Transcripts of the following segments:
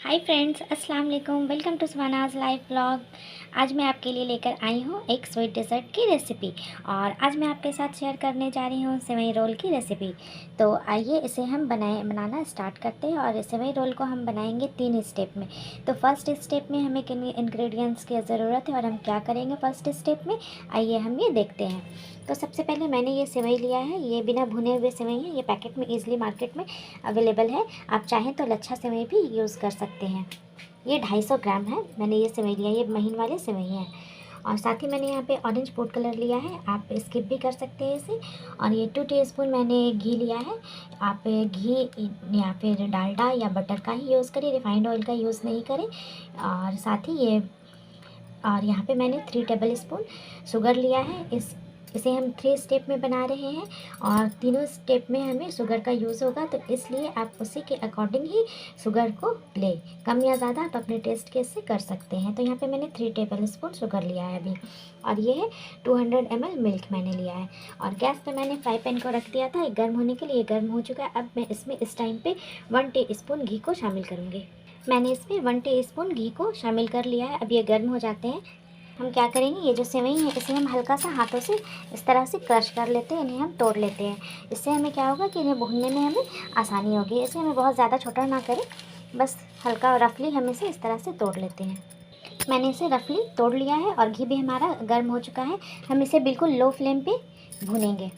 हाय friends, अस्सलाम वालेकुम। Welcome to Suhana's life vlog. आज मैं आपके लिए लेकर आई हूँ एक स्वीट डिज़र्ट की रेसिपी और आज मैं आपके साथ शेयर करने जा रही हूँ सेवई रोल की रेसिपी। तो आइए इसे हम बनाना स्टार्ट करते हैं। और सेवई रोल को हम बनाएंगे 3 स्टेप में। तो फर्स्ट स्टेप में हमें किन इंग्रेडिएंट्स की ज़रूरत है और हम क्या करेंगे फर्स्ट स्टेप में, आइए हम ये देखते हैं। तो सबसे पहले मैंने ये सेवई लिया है। ये बिना भुने हुए सेवई है। ये पैकेट में ईज़िली मार्केट में अवेलेबल है। आप चाहें तो लच्छा सेवई भी यूज़ कर सकते हैं। ये 250 ग्राम है। मैंने ये सेवई लिया, ये महीन वाले सेवई हैं। और साथ ही मैंने यहाँ पे ऑरेंज फूड कलर लिया है, आप स्किप भी कर सकते हैं इसे। और ये 2 टीस्पून मैंने घी लिया है। आप घी या फिर डालडा या बटर का ही यूज़ करें, रिफाइंड ऑयल का यूज़ नहीं करें। और साथ ही और यहाँ पे मैंने 3 टेबल स्पून शुगर लिया है। इसे हम 3 स्टेप में बना रहे हैं और तीनों स्टेप में हमें शुगर का यूज़ होगा, तो इसलिए आप उसी के अकॉर्डिंग ही शुगर को लें। कम या ज़्यादा आप अपने टेस्ट के से कर सकते हैं। तो यहाँ पे मैंने 3 टेबल स्पून शुगर लिया है अभी। और ये है 200 ml मिल्क मैंने लिया है। और गैस पे मैंने फ्राई पैन को रख दिया था गर्म होने के लिए। गर्म हो चुका है। अब मैं इसमें इस टाइम पे 1 टीस्पून घी को शामिल करूँगी। मैंने इसमें 1 टीस्पून घी को शामिल कर लिया है। अब ये गर्म हो जाते हैं। हम क्या करेंगे, ये जो सेवई है इसे हम हल्का सा हाथों से इस तरह से क्रश कर लेते हैं, इन्हें हम तोड़ लेते हैं। इससे हमें क्या होगा कि इन्हें भूनने में हमें आसानी होगी। इसे हमें बहुत ज़्यादा छोटा ना करें, बस हल्का रफली हम इसे इस तरह से तोड़ लेते हैं। मैंने इसे रफली तोड़ लिया है और घी भी हमारा गर्म हो चुका है। हम इसे बिल्कुल लो फ्लेम पे भूनेंगे।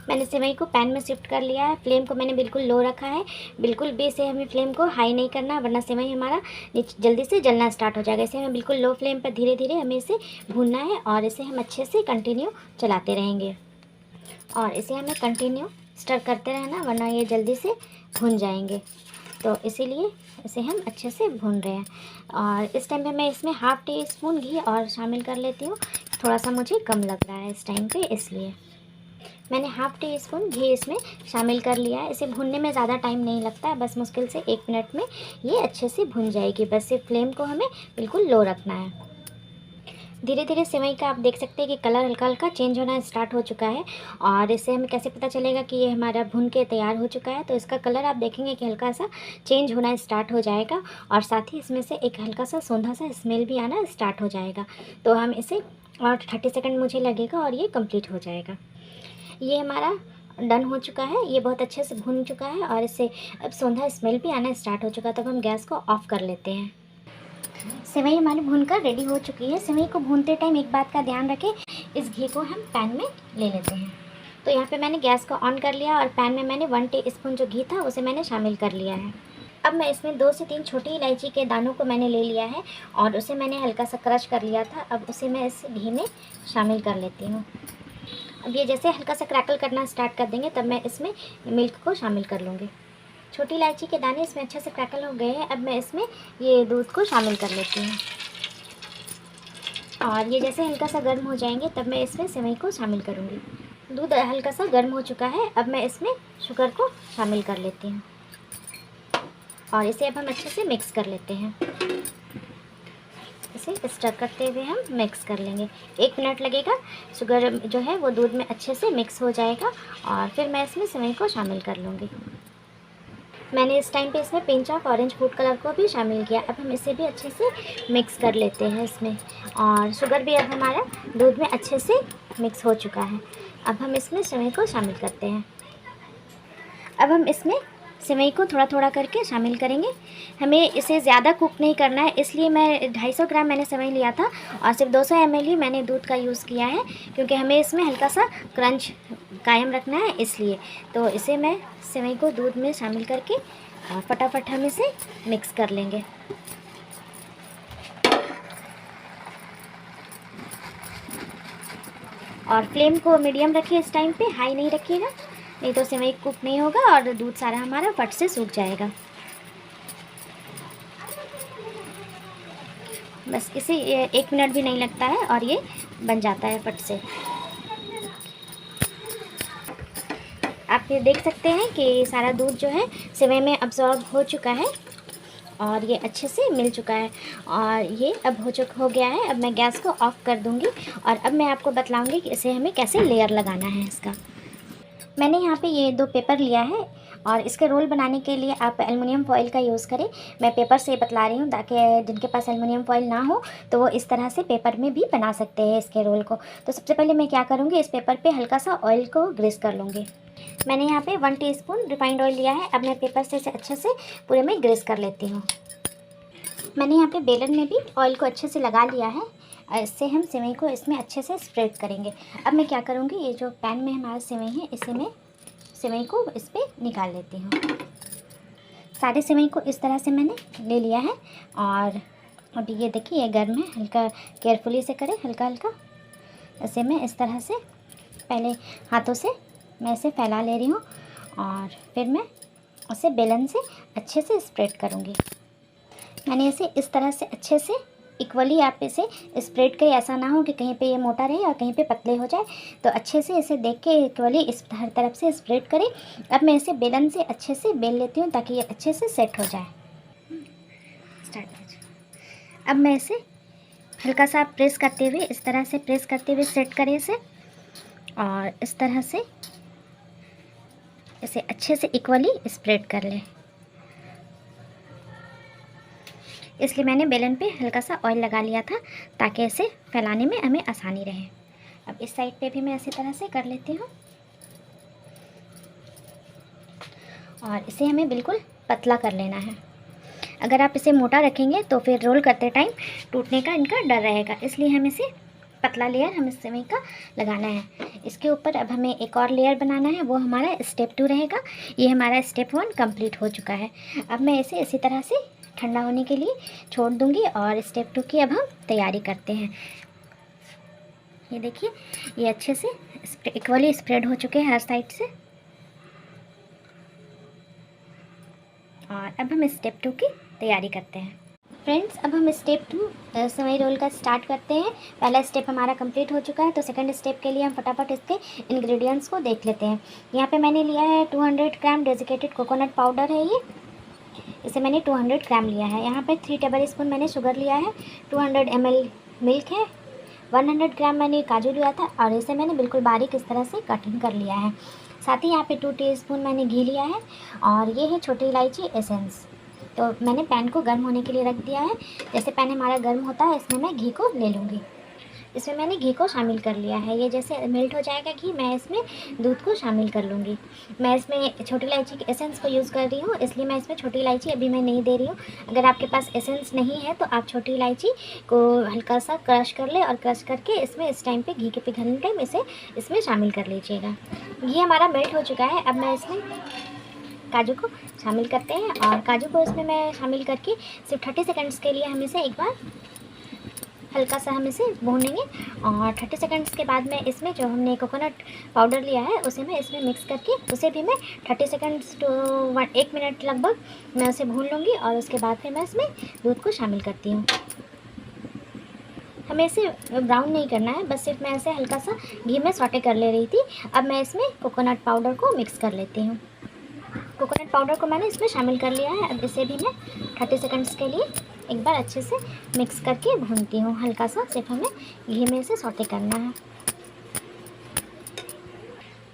मैंने सेवई को पैन में शिफ्ट कर लिया है। फ्लेम को मैंने बिल्कुल लो रखा है। बिल्कुल भी इसे हमें फ्लेम को हाई नहीं करना, वरना सेवई हमारा जल्दी से जलना स्टार्ट हो जाएगा। इसे हमें बिल्कुल लो फ्लेम पर धीरे धीरे हमें इसे भूनना है और इसे हम अच्छे से कंटिन्यू चलाते रहेंगे। और इसे हमें कंटिन्यू स्टर करते रहना, वरना ये जल्दी से भून जाएंगे। तो इसीलिए इसे हम अच्छे से भून रहे हैं। और इस टाइम पे मैं इसमें 1/2 टीस्पून घी और शामिल कर लेती हूँ। थोड़ा सा मुझे कम लग रहा है इस टाइम पे, इसलिए मैंने 1/2 टीस्पून घी इसमें शामिल कर लिया है। इसे भूनने में ज़्यादा टाइम नहीं लगता है, बस मुश्किल से 1 मिनट में ये अच्छे से भुन जाएगी। बस सिर्फ फ्लेम को हमें बिल्कुल लो रखना है। धीरे धीरे सेवई का आप देख सकते हैं कि कलर हल्का हल्का चेंज होना स्टार्ट हो चुका है। और इससे हमें कैसे पता चलेगा कि ये हमारा भुन के तैयार हो चुका है, तो इसका कलर आप देखेंगे कि हल्का सा चेंज होना स्टार्ट हो जाएगा। और साथ ही इसमें से एक हल्का सा सौंधा सा स्मेल भी आना स्टार्ट हो जाएगा। तो हम इसे और 30 सेकेंड मुझे लगेगा और ये कंप्लीट हो जाएगा। ये हमारा डन हो चुका है। ये बहुत अच्छे से भुन चुका है और इससे अब सौंधा स्मेल भी आना स्टार्ट हो चुका है। तब हम गैस को ऑफ कर लेते हैं। सेवई हमारी भूनकर रेडी हो चुकी है। सेवई को भूनते टाइम एक बात का ध्यान रखें, इस घी को हम पैन में ले लेते हैं। तो यहाँ पे मैंने गैस को ऑन कर लिया और पैन में मैंने 1 टीस्पून जो घी था उसे मैंने शामिल कर लिया है। अब मैं इसमें 2 से 3 छोटी इलायची के दानों को मैंने ले लिया है और उसे मैंने हल्का सा क्रश कर लिया था। अब उसे मैं इस घी में शामिल कर लेती हूँ। अब ये जैसे हल्का सा क्रैकल करना स्टार्ट कर देंगे, तब मैं इसमें मिल्क को शामिल कर लूँगी। छोटी इलायची के दाने इसमें अच्छे से क्रैकल हो गए हैं। अब मैं इसमें ये दूध को शामिल कर लेती हूँ। और ये जैसे हल्का सा गर्म हो जाएंगे, तब मैं इसमें सेवई को शामिल करूँगी। दूध हल्का सा गर्म हो चुका है। अब मैं इसमें शुगर को शामिल कर लेती हूँ और इसे अब हम अच्छे से मिक्स कर लेते हैं। इसे स्टर करते हुए हम मिक्स कर लेंगे। 1 मिनट लगेगा। शुगर जो है वो दूध में अच्छे से मिक्स हो जाएगा और फिर मैं इसमें सेवई को शामिल कर लूँगी। मैंने इस टाइम पे इसमें pinch of orange food colour को भी शामिल किया। अब हम इसे भी अच्छे से मिक्स कर लेते हैं इसमें। और शुगर भी अब हमारा दूध में अच्छे से मिक्स हो चुका है। अब हम इसमें सेवई को शामिल करते हैं। अब हम इसमें सेवई को थोड़ा थोड़ा करके शामिल करेंगे। हमें इसे ज़्यादा कुक नहीं करना है, इसलिए मैं 250 ग्राम मैंने सेवई लिया था और सिर्फ 200 ml ही मैंने दूध का यूज़ किया है, क्योंकि हमें इसमें हल्का सा क्रंच कायम रखना है इसलिए। तो इसे मैं सेवई को दूध में शामिल करके फटाफट हम इसे मिक्स कर लेंगे। और फ्लेम को मीडियम रखिए इस टाइम पे, हाई नहीं रखिएगा, नहीं तो सेवई कुक नहीं होगा और दूध सारा हमारा फट से सूख जाएगा। बस इसे 1 मिनट भी नहीं लगता है और ये बन जाता है फट से। आप ये देख सकते हैं कि सारा दूध जो है सेवई में अब्जॉर्ब हो चुका है और ये अच्छे से मिल चुका है और ये अब हो गया है। अब मैं गैस को ऑफ कर दूंगी और अब मैं आपको बतलाऊंगी कि इसे हमें कैसे लेयर लगाना है इसका। मैंने यहाँ पे ये 2 पेपर लिया है और इसके रोल बनाने के लिए आप एलुमिनियम फॉइल का यूज़ करें। मैं पेपर से बतला रही हूँ ताकि जिनके पास एलुमिनियम फॉइल ना हो तो वो इस तरह से पेपर में भी बना सकते हैं इसके रोल को। तो सबसे पहले मैं क्या करूँगी, इस पेपर पे हल्का सा ऑयल को ग्रीस कर लूँगी। मैंने यहाँ पे 1 टीस्पून रिफाइंड ऑयल लिया है। अब मैं पेपर से इसे अच्छे से पूरे में ग्रीस कर लेती हूँ। मैंने यहाँ पे बेलन में भी ऑयल को अच्छे से लगा लिया है। इससे हम सेवई को इसमें अच्छे से स्प्रेड करेंगे। अब मैं क्या करूँगी, ये जो पैन में हमारा सेवई है इसे मैं सेवई को इस पर निकाल लेती हूँ। सारे सेवई को इस तरह से मैंने ले लिया है और अभी ये देखिए ये गर्म है, हल्का केयरफुली से करें, हल्का हल्का ऐसे मैं इस तरह से पहले हाथों से मैं इसे फैला ले रही हूँ और फिर मैं उसे बेलन से अच्छे से स्प्रेड करूँगी। मैंने इसे इस तरह से अच्छे से इक्वली आप इसे स्प्रेड करें, ऐसा ना हो कि कहीं पे ये मोटा रहे और कहीं पे पतले हो जाए। तो अच्छे से इसे देख के इक्वली इस हर तरफ से स्प्रेड करें। अब मैं इसे बेलन से अच्छे से बेल लेती हूँ ताकि ये अच्छे से सेट हो जाए। अब मैं इसे हल्का सा प्रेस करते हुए इस तरह से प्रेस करते हुए सेट करें इसे और इस तरह से इसे अच्छे से इक्वली स्प्रेड कर लें। इसलिए मैंने बेलन पे हल्का सा ऑयल लगा लिया था ताकि इसे फैलाने में हमें आसानी रहे। अब इस साइड पे भी मैं इसी तरह से कर लेती हूँ और इसे हमें बिल्कुल पतला कर लेना है। अगर आप इसे मोटा रखेंगे तो फिर रोल करते टाइम टूटने का इनका डर रहेगा, इसलिए हम इसे पतला लेयर हम इस सेवई का लगाना है। इसके ऊपर अब हमें एक और लेयर बनाना है, वो हमारा स्टेप 2 रहेगा। ये हमारा स्टेप 1 कंप्लीट हो चुका है। अब मैं इसे इसी तरह से ठंडा होने के लिए छोड़ दूंगी और स्टेप 2 की अब हम तैयारी करते हैं। ये देखिए ये अच्छे से इक्वली स्प्रेड हो चुके हैं हर साइड से। और अब हम स्टेप 2 की तैयारी करते हैं। फ्रेंड्स, अब हम स्टेप 2 सेवई रोल का स्टार्ट करते हैं। पहला स्टेप हमारा कंप्लीट हो चुका है, तो सेकंड स्टेप के लिए हम फटाफट इसके इंग्रेडिएंट्स को देख लेते हैं। यहाँ पे मैंने लिया है 200 ग्राम डेजिकेटेड कोकोनट पाउडर है ये, इसे मैंने 200 ग्राम लिया है। यहाँ पे 3 टेबल स्पून मैंने शुगर लिया है, 200 ml मिल्क है, 100 ग्राम मैंने काजू लिया था और इसे मैंने बिल्कुल बारीक इस तरह से कटिंग कर लिया है। साथ ही यहाँ पे 2 टीस्पून मैंने घी लिया है और ये है छोटी इलायची एसेंस। तो मैंने पैन को गर्म होने के लिए रख दिया है। जैसे पैन हमारा गर्म होता है इसमें मैं घी को ले लूँगी। इसमें मैंने घी को शामिल कर लिया है। ये जैसे मेल्ट हो जाएगा घी, मैं इसमें दूध को शामिल कर लूँगी। मैं इसमें छोटी इलायची के एसेंस को यूज़ कर रही हूँ, इसलिए मैं इसमें छोटी इलायची अभी मैं नहीं दे रही हूँ। अगर आपके पास एसेंस नहीं है तो आप छोटी इलायची को हल्का सा क्रश कर ले और क्रश करके इसमें इस टाइम पे घी के पिघलने टाइम इसे इसमें शामिल कर लीजिएगा। घी हमारा मेल्ट हो चुका है। अब मैं इसमें काजू को शामिल करते हैं और काजू को इसमें मैं शामिल करके सिर्फ 30 सेकंड्स के लिए हम इसे एक बार हल्का सा हम इसे भूनेंगे। और 30 सेकंड्स के बाद में इसमें जो हमने कोकोनट पाउडर लिया है उसे मैं इसमें मिक्स करके उसे भी मैं 30 सेकंड्स टू 1 मिनट लगभग मैं उसे भून लूँगी और उसके बाद फिर मैं इसमें दूध को शामिल करती हूँ। हमें इसे ब्राउन नहीं करना है, बस सिर्फ मैं इसे हल्का सा घी में सौटे कर ले रही थी। अब मैं इसमें कोकोनट पाउडर को मिक्स कर लेती हूँ। कोकोनट पाउडर को मैंने इसमें शामिल कर लिया है। अब इसे भी मैं 30 सेकंड्स के लिए एक बार अच्छे से मिक्स करके भूनती हूँ। हल्का सा सिर्फ हमें घी में इसे सौटे करना है।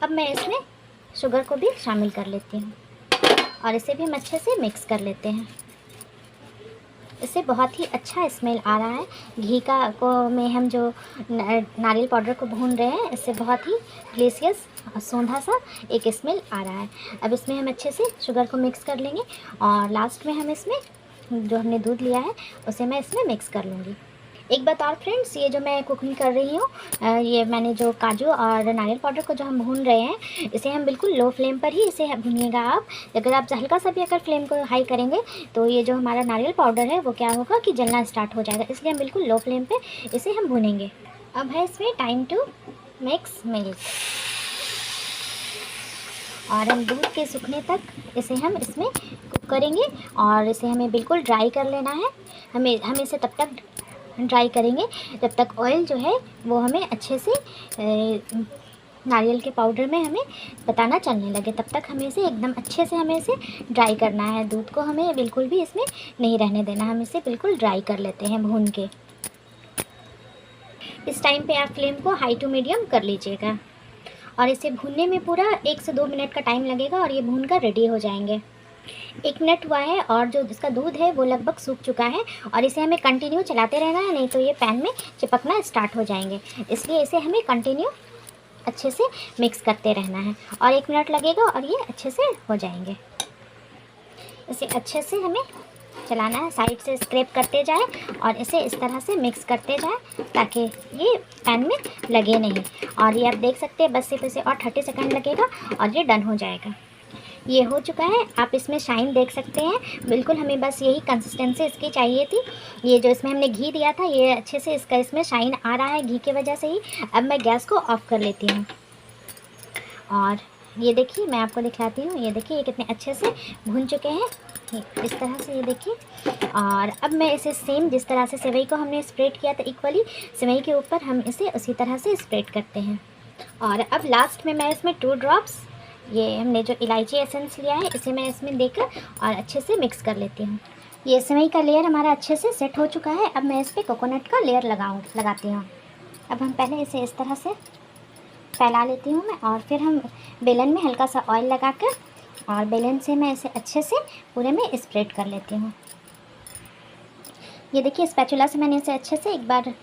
अब मैं इसमें शुगर को भी शामिल कर लेती हूँ और इसे भी हम अच्छे से मिक्स कर लेते हैं। इससे बहुत ही अच्छा स्मेल आ रहा है। घी का को में हम जो नारियल पाउडर को भून रहे हैं, इससे बहुत ही डिलीशियस सौंधा सा एक स्मेल आ रहा है। अब इसमें हम अच्छे से शुगर को मिक्स कर लेंगे और लास्ट में हम इसमें जो हमने दूध लिया है उसे मैं इसमें मिक्स कर लूँगी। एक बात और फ्रेंड्स, ये जो मैं कुकिंग कर रही हूँ, ये मैंने जो काजू और नारियल पाउडर को जो हम भून रहे हैं, इसे हम बिल्कुल लो फ्लेम पर ही इसे भूनिएगा आप। अगर आप हल्का सा भी अगर फ्लेम को हाई करेंगे तो ये जो हमारा नारियल पाउडर है वो क्या होगा कि जलना स्टार्ट हो जाएगा, इसलिए हम बिल्कुल लो फ्लेम पर इसे हम भूनेंगे। अब है इसमें टाइम टू मिक्स मिल्क और हम दूध के सूखने तक इसे हम इसमें कुक करेंगे और इसे हमें बिल्कुल ड्राई कर लेना है। हम इसे तब तक ड्राई करेंगे जब तक ऑयल जो है वो हमें अच्छे से नारियल के पाउडर में हमें बताना चलने लगे। तब तक हमें इसे एकदम अच्छे से हमें इसे ड्राई करना है। दूध को हमें बिल्कुल भी इसमें नहीं रहने देना, हम इसे बिल्कुल ड्राई कर लेते हैं भून के। इस टाइम पे आप फ्लेम को हाई टू मीडियम कर लीजिएगा और इसे भूनने में पूरा 1 से 2 मिनट का टाइम लगेगा और ये भून कर रेडी हो जाएंगे। 1 मिनट हुआ है और जो इसका दूध है वो लगभग सूख चुका है और इसे हमें कंटिन्यू चलाते रहना है, नहीं तो ये पैन में चिपकना स्टार्ट हो जाएंगे। इसलिए इसे हमें कंटिन्यू अच्छे से मिक्स करते रहना है और 1 मिनट लगेगा और ये अच्छे से हो जाएंगे। इसे अच्छे से हमें चलाना है, साइड से स्क्रैप करते जाए और इसे इस तरह से मिक्स करते जाए ताकि ये पैन में लगे नहीं। और ये आप देख सकते हैं बस सिर्फ इसे और 30 सेकंड लगेगा और ये डन हो जाएगा। ये हो चुका है, आप इसमें शाइन देख सकते हैं, बिल्कुल हमें बस यही कंसिस्टेंसी इसकी चाहिए थी। ये जो इसमें हमने घी दिया था ये अच्छे से इसका इसमें शाइन आ रहा है घी की वजह से ही। अब मैं गैस को ऑफ़ कर लेती हूँ और ये देखिए मैं आपको दिखलाती हूँ। ये देखिए ये कितने अच्छे से भून चुके हैं इस तरह से, ये देखिए। और अब मैं इसे सेम जिस तरह से सेवई को हमने स्प्रेड किया था इक्वली, सेवई के ऊपर हम इसे उसी तरह से स्प्रेड करते हैं। और अब लास्ट में मैं इसमें 2 ड्रॉप्स ये हमने जो इलायची एसेंस लिया है इसे मैं इसमें देकर और अच्छे से मिक्स कर लेती हूँ। ये सेवई का लेयर हमारा अच्छे से सेट हो चुका है। अब मैं इस पर कोकोनट का लेयर लगाती हूँ। अब हम पहले इसे इस तरह से फैला लेती हूँ मैं और फिर हम बेलन में हल्का सा ऑयल लगाकर और बेलन से मैं इसे अच्छे से पूरे में स्प्रेड कर लेती हूँ। ये देखिए स्पैचुला से मैंने इसे अच्छे से एक बार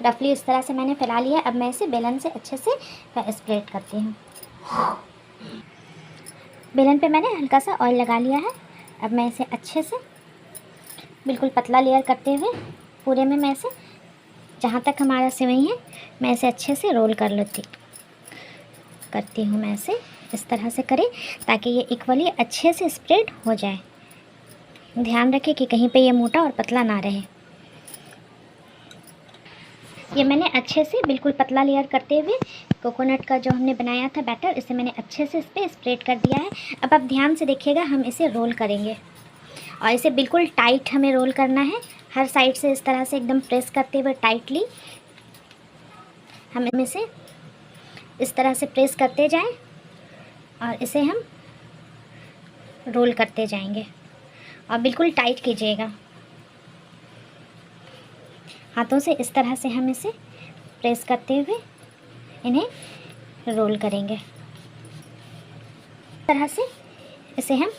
रफली इस तरह से मैंने फैला लिया। अब मैं इसे बेलन से अच्छे से स्प्रेड करती हूँ। बेलन पे मैंने हल्का सा ऑयल लगा लिया है। अब मैं इसे अच्छे से बिल्कुल पतला लेयर करते हुए पूरे में मैं इसे जहाँ तक हमारा सेवई है मैं इसे अच्छे से रोल करती हूँ। मैं इसे इस तरह से करें ताकि ये इक्वली अच्छे से स्प्रेड हो जाए। ध्यान रखें कि कहीं पे ये मोटा और पतला ना रहे। ये मैंने अच्छे से बिल्कुल पतला लेयर करते हुए कोकोनट का जो हमने बनाया था बैटर इसे मैंने अच्छे से इस पर स्प्रेड कर दिया है। अब आप ध्यान से देखिएगा, हम इसे रोल करेंगे और इसे बिल्कुल टाइट हमें रोल करना है। हर साइड से इस तरह से एकदम प्रेस करते हुए टाइटली हम इसे इस तरह से प्रेस करते जाएं और इसे हम रोल करते जाएंगे और बिल्कुल टाइट कीजिएगा। हाथों से इस तरह से हम इसे प्रेस करते हुए इन्हें रोल करेंगे। इस तरह से इसे हम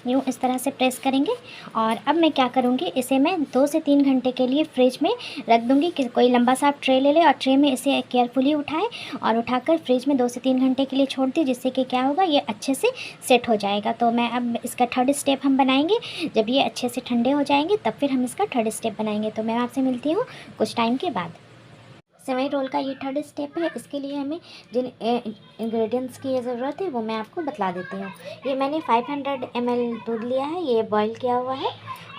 यूँ इस तरह से प्रेस करेंगे। और अब मैं क्या करूँगी, इसे मैं 2 से 3 घंटे के लिए फ्रिज में रख दूँगी। कि कोई लंबा सा आप ट्रे ले ले और ट्रे में इसे केयरफुली उठाए और उठाकर फ्रिज में 2 से 3 घंटे के लिए छोड़ दी, जिससे कि क्या होगा ये अच्छे से सेट हो जाएगा। तो मैं अब इसका 3rd स्टेप हम बनाएंगे। जब ये अच्छे से ठंडे हो जाएंगे तब फिर हम इसका 3rd स्टेप बनाएंगे। तो मैं आपसे मिलती हूँ कुछ टाइम के बाद। सेवई रोल का ये 3rd स्टेप है। इसके लिए हमें जिन इंग्रेडिएंट्स की ज़रूरत है वो मैं आपको बता देती हूँ। ये मैंने 500 ml दूध लिया है, ये बॉईल किया हुआ है।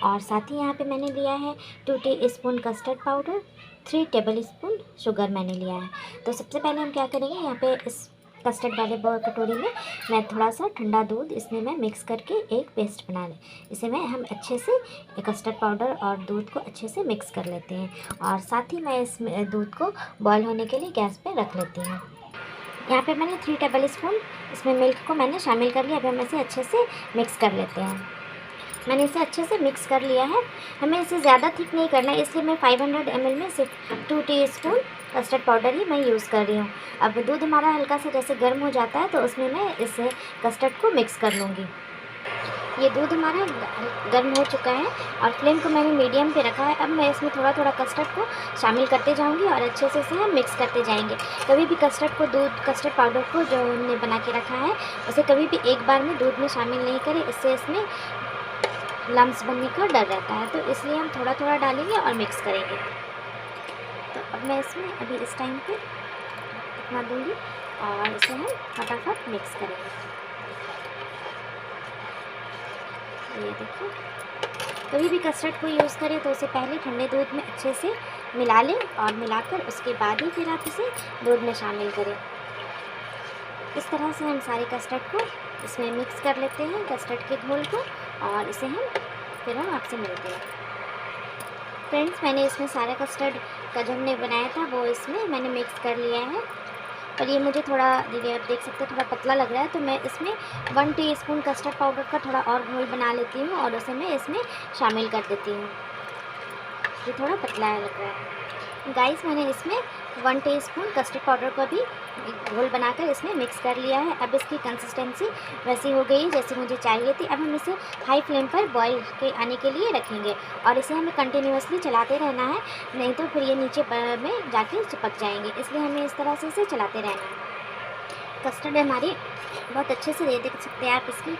और साथ ही यहाँ पे मैंने लिया है 2 teaspoon custard powder, 3 tablespoon sugar मैंने लिया है। तो सबसे पहले हम क्या करेंगे, यहाँ पे इस कस्टर्ड वाले कटोरी में मैं थोड़ा सा ठंडा दूध इसमें मैं मिक्स करके एक पेस्ट बना लें। इसे मैं हम अच्छे से कस्टर्ड पाउडर और दूध को अच्छे से मिक्स कर लेते हैं। और साथ ही मैं इस दूध को बॉयल होने के लिए गैस पे रख लेती हूँ। यहाँ पे मैंने 3 टेबलस्पून इसमें मिल्क को मैंने शामिल कर लिया। अब हम इसे अच्छे से मिक्स कर लेते हैं। मैंने इसे अच्छे से मिक्स कर लिया है। हमें इसे ज़्यादा थिक नहीं करना है, इसलिए मैं 500 ml में सिर्फ 2 टीस्पून कस्टर्ड पाउडर ही मैं यूज़ कर रही हूँ। अब दूध हमारा हल्का सा जैसे गर्म हो जाता है तो उसमें मैं इस कस्टर्ड को मिक्स कर लूँगी। ये दूध हमारा गर्म हो चुका है और फ्लेम को मैंने मीडियम पे रखा है। अब मैं इसमें थोड़ा थोड़ा कस्टर्ड को शामिल करते जाऊंगी और अच्छे से इसे हम मिक्स करते जाएंगे। कभी भी कस्टर्ड पाउडर को जो हमने बना के रखा है उसे कभी भी एक बार में दूध में शामिल नहीं करें, इससे इसमें लम्स बनने का डर रहता है। तो इसलिए हम थोड़ा थोड़ा डालेंगे और मिक्स करेंगे। तो अब मैं इसमें अभी इस टाइम पे इतना दूँगी और इसे हम फटाफट मिक्स करेंगे। ये देखिए, कभी भी कस्टर्ड को यूज़ करें तो उसे पहले ठंडे दूध में अच्छे से मिला लें और मिलाकर उसके बाद ही फिर आप इसे दूध में शामिल करें। इस तरह से हम सारे कस्टर्ड को इसमें मिक्स कर लेते हैं, कस्टर्ड के घोल को, और इसे हम आपसे मिलते हैं। फ्रेंड्स, मैंने इसमें सारा कस्टर्ड का जो हमने बनाया था वो इसमें मैंने मिक्स कर लिया है। और ये मुझे थोड़ा, देखिए आप देख सकते हैं, थोड़ा पतला लग रहा है। तो मैं इसमें 1 टीस्पून कस्टर्ड पाउडर का थोड़ा और घोल बना लेती हूँ और उसे मैं इसमें शामिल कर देती हूँ। ये थोड़ा पतला लग रहा है। गाइस, मैंने इसमें 1 टीस्पून कस्टर्ड पाउडर को भी घोल बनाकर इसमें मिक्स कर लिया है। अब इसकी कंसिस्टेंसी वैसी हो गई जैसी मुझे चाहिए थी। अब हम इसे हाई फ्लेम पर बॉईल के आने के लिए रखेंगे और इसे हमें कंटिन्यूअसली चलाते रहना है, नहीं तो फिर ये नीचे में जाके चिपक जाएंगे, इसलिए हमें इस तरह से इसे चलाते रहना है। कस्टर्ड हमारी बहुत अच्छे से देख सकते हैं आप, इसकी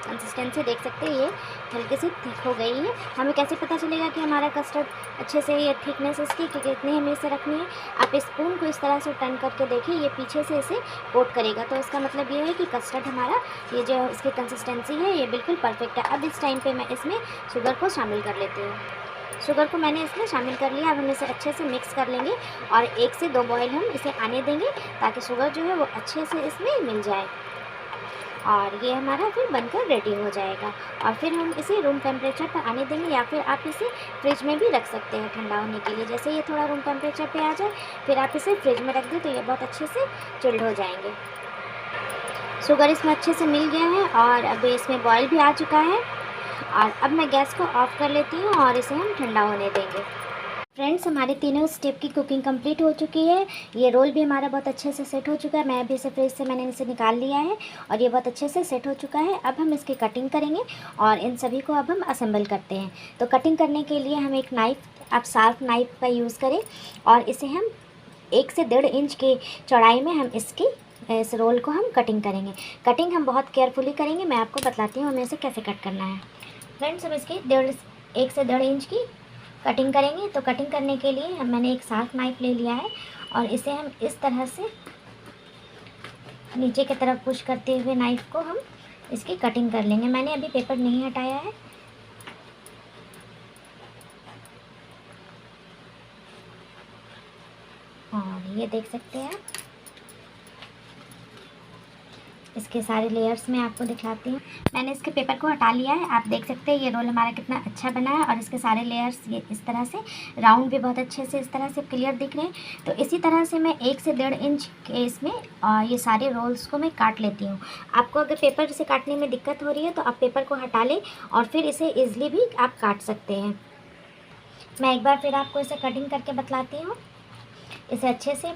कंसिस्टेंसी देख सकते हैं, ये हल्के से थिक हो गई है। हमें कैसे पता चलेगा कि हमारा कस्टर्ड अच्छे से, ये थिकनेस इसकी कि कितनी हमें इसे रखनी है? आप स्पून को इस तरह से टर्न करके देखिए, ये पीछे से इसे कोट करेगा, तो इसका मतलब ये है कि कस्टर्ड हमारा, ये जो इसकी कंसिस्टेंसी है ये बिल्कुल परफेक्ट है। अब इस टाइम पर मैं इसमें शुगर को शामिल कर लेती हूँ। शुगर को मैंने इसमें शामिल कर लिया। अब हम इसे अच्छे से मिक्स कर लेंगे और 1 से 2 बॉयल हम इसे आने देंगे ताकि शुगर जो है वो अच्छे से इसमें मिल जाए, और ये हमारा फिर बनकर रेडी हो जाएगा। और फिर हम इसे रूम टेम्परेचर पर आने देंगे, या फिर आप इसे फ्रिज में भी रख सकते हैं ठंडा होने के लिए। जैसे ये थोड़ा रूम टेम्परेचर पे आ जाए फिर आप इसे फ्रिज में रख दें तो ये बहुत अच्छे से चिल्ड हो जाएंगे। शुगर इसमें अच्छे से मिल गया है और अब इसमें बॉयल भी आ चुका है, और अब मैं गैस को ऑफ कर लेती हूँ और इसे हम ठंडा होने देंगे। फ्रेंड्स, हमारे तीनों स्टेप की कुकिंग कंप्लीट हो चुकी है। ये रोल भी हमारा बहुत अच्छे से सेट हो चुका है। मैं अभी इसे फ्रिज से मैंने इसे निकाल लिया है और ये बहुत अच्छे से सेट हो चुका है। अब हम इसकी कटिंग करेंगे और इन सभी को अब हम असेंबल करते हैं। तो कटिंग करने के लिए हम एक नाइफ़, आप शार्प नाइफ़ का यूज़ करें और इसे हम 1 से 1.5 इंच की चौड़ाई में हम इस रोल को हम कटिंग करेंगे। कटिंग हम बहुत केयरफुली करेंगे, मैं आपको बताती हूँ हमें इसे कैसे कट करना है। फ्रेंड्स, हम इसकी 1 से 1.5 इंच की कटिंग करेंगे। तो कटिंग करने के लिए मैंने एक शार्प नाइफ़ ले लिया है और इसे हम इस तरह से नीचे की तरफ पुश करते हुए नाइफ़ को हम इसकी कटिंग कर लेंगे। मैंने अभी पेपर नहीं हटाया है। और ये देख सकते हैं आप, इसके सारे लेयर्स मैं आपको दिखाती हूँ। मैंने इसके पेपर को हटा लिया है। आप देख सकते हैं ये रोल हमारा कितना अच्छा बना है और इसके सारे लेयर्स ये इस तरह से राउंड भी बहुत अच्छे से इस तरह से क्लियर दिख रहे हैं। तो इसी तरह से मैं 1 से 1.5 इंच के इसमें ये सारे रोल्स को मैं काट लेती हूँ। आपको अगर पेपर से काटने में दिक्कत हो रही है तो आप पेपर को हटा लें और फिर इसे ईज़िली भी आप काट सकते हैं। मैं एक बार फिर आपको इसे कटिंग करके बतलाती हूँ। इसे अच्छे से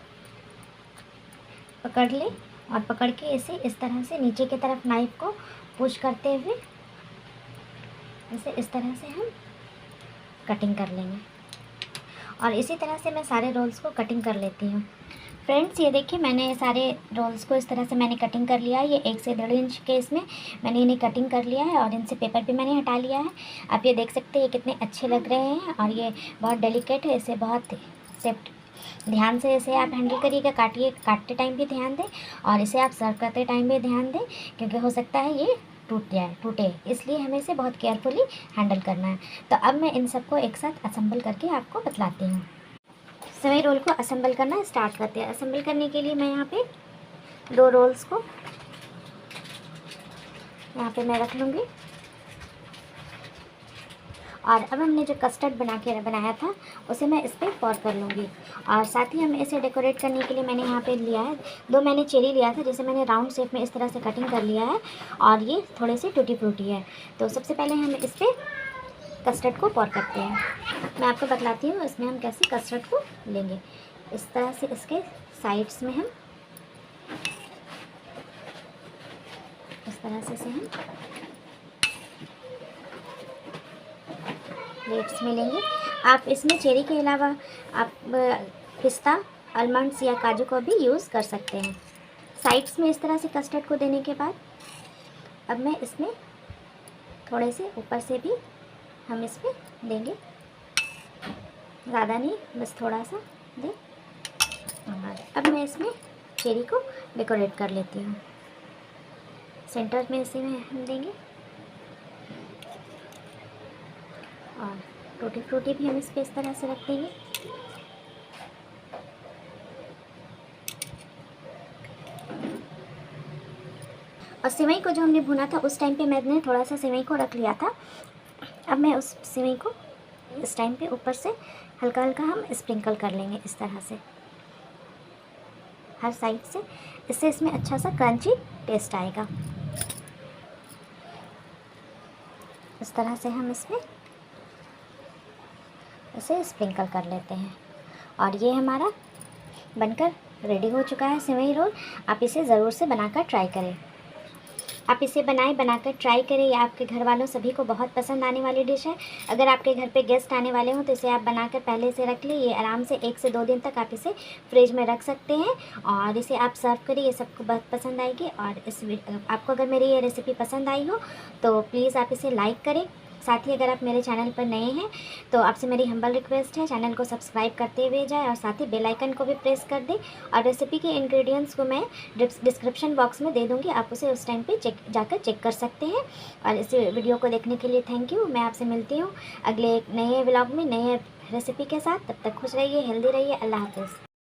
पकड़ लें और पकड़ के इसे इस तरह से नीचे की तरफ नाइफ़ को पुश करते हुए इसे इस तरह से हम कटिंग कर लेंगे। और इसी तरह से मैं सारे रोल्स को कटिंग कर लेती हूँ। फ्रेंड्स, ये देखिए मैंने सारे रोल्स को इस तरह से मैंने कटिंग कर लिया है। ये 1 से 1.5 इंच के इसमें मैंने इन्हें कटिंग कर लिया है और इनसे पेपर भी मैंने हटा लिया है। आप ये देख सकते हैं ये कितने अच्छे लग रहे हैं और ये बहुत डेलिकेट है। इसे बहुत सेफ्ट ध्यान से इसे आप हैंडल करिएगा, काटते टाइम भी ध्यान दें और इसे आप सर्व करते टाइम भी ध्यान दें, क्योंकि हो सकता है ये टूटे, इसलिए हमें इसे बहुत केयरफुली हैंडल करना है। तो अब मैं इन सबको एक साथ असेंबल करके आपको बतलाती हूँ। सभी रोल को असेंबल करना स्टार्ट करते हैं। असेंबल करने के लिए मैं यहाँ पे 2 रोल्स को यहाँ पे मैं रख लूँगी और अब हमने जो कस्टर्ड बनाया था उसे मैं इस पर पॉर कर लूँगी। और साथ ही हमें इसे डेकोरेट करने के लिए मैंने यहाँ पे लिया है 2 मैंने चेरी लिया था, जिसे मैंने राउंड शेप में इस तरह से कटिंग कर लिया है और ये थोड़े से टूटी फ्रूटी है। तो सबसे पहले हम इस पर कस्टर्ड को पॉर करते हैं। मैं आपको बतलाती हूँ इसमें हम कैसे कस्टर्ड को लेंगे। इस तरह से इसके साइड्स में हम इस तरह से इसे हम प्लेट्स में लेंगे। आप इसमें चेरी के अलावा आप पिस्ता, आलमंड्स या काजू को भी यूज़ कर सकते हैं। साइड्स में इस तरह से कस्टर्ड को देने के बाद अब मैं इसमें थोड़े से ऊपर से भी हम इस पर देंगे, ज़्यादा नहीं, बस थोड़ा सा दें। अब मैं इसमें चेरी को डेकोरेट कर लेती हूँ। सेंटर में इसी में हम देंगे और टूटी फ्रूटी भी हम इस पर इस तरह से रख देंगे। और सेवई को जो हमने भुना था उस टाइम पे मैंने थोड़ा सा सेवई को रख लिया था। अब मैं उस सेवई को इस टाइम पे ऊपर से हल्का हल्का हम स्प्रिंकल कर लेंगे इस तरह से हर साइड से। इससे इसमें अच्छा सा क्रंची टेस्ट आएगा। इस तरह से हम इसमें इसे स्प्रिंकल कर लेते हैं और ये हमारा बनकर रेडी हो चुका है सेवई रोल। आप इसे ज़रूर से बनाकर ट्राई करें। आप इसे बनाकर ट्राई करें। ये आपके घर वालों सभी को बहुत पसंद आने वाली डिश है। अगर आपके घर पे गेस्ट आने वाले हों तो इसे आप बनाकर पहले से रख लें। ये आराम से 1 से 2 दिन तक आप इसे फ्रिज में रख सकते हैं और इसे आप सर्व करिए। ये सबको बहुत पसंद आएगी। और आपको अगर मेरी ये रेसिपी पसंद आई हो तो प्लीज़ आप इसे लाइक करें। साथ ही अगर आप मेरे चैनल पर नए हैं तो आपसे मेरी हम्बल रिक्वेस्ट है, चैनल को सब्सक्राइब करते हुए जाएं और साथ ही बेल आइकन को भी प्रेस कर दें। और रेसिपी के इंग्रेडिएंट्स को मैं डिस्क्रिप्शन बॉक्स में दे दूँगी, आप उसे उस टाइम पे जाकर चेक कर सकते हैं। और इस वीडियो को देखने के लिए थैंक यू। मैं आपसे मिलती हूँ अगले एक नए व्लॉग में नए रेसिपी के साथ। तब तक खुश रहिए, हेल्दी रहिए। अल्लाह हाफ़िज़।